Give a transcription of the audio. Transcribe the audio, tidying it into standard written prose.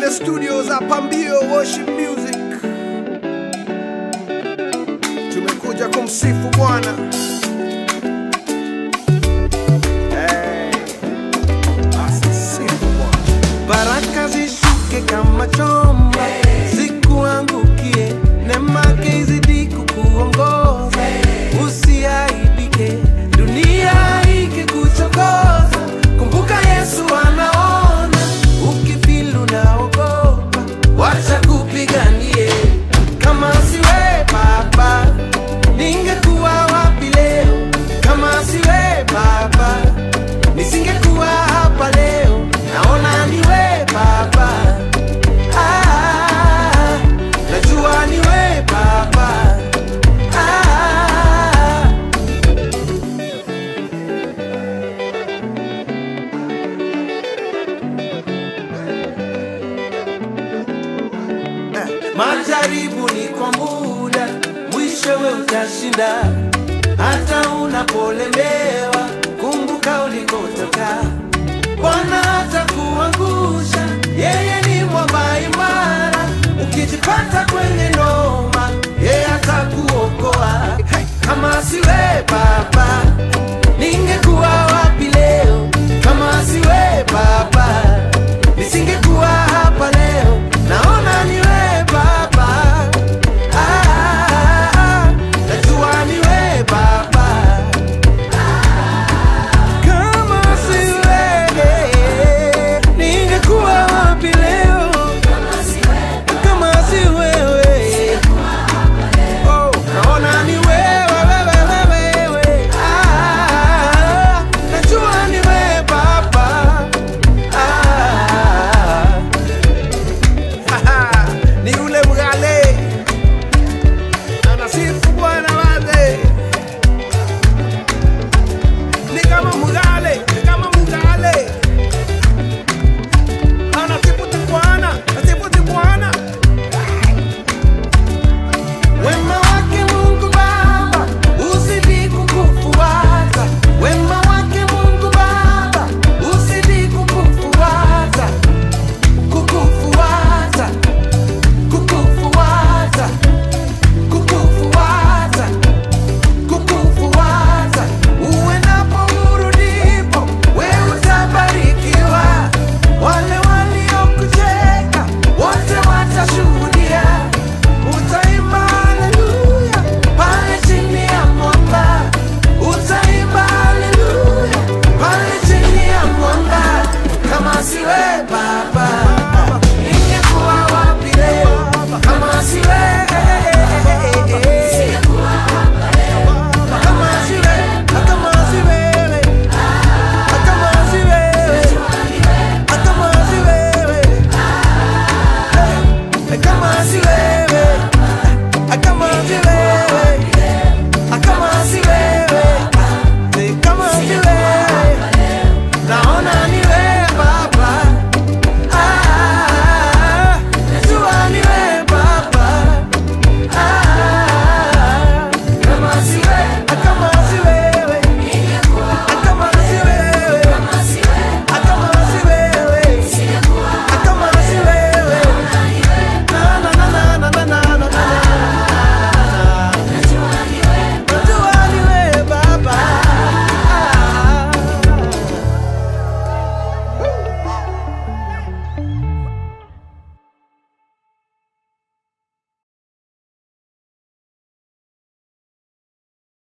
the studios hapa Mbio Worship Music. Tumekuja kumsifu Bwana. Asifiwe Bwana. Baraka zishuke kama chomba, zikuangukie, neema izidi kukuongoza. Usiaibike dunia ikikuchokoza, kumbuka Yesu anaona. Ukifilu naogopa, wacha kupiganie. Kama siwe Baba, ningekuwa wapi leo? Kama siwe Baba, nisingekuwa hapa leo. Naona niwe Baba, najua niwe Baba. Majaribu ni kwa muda, mwishowe utashinda. Hata unapolemewa,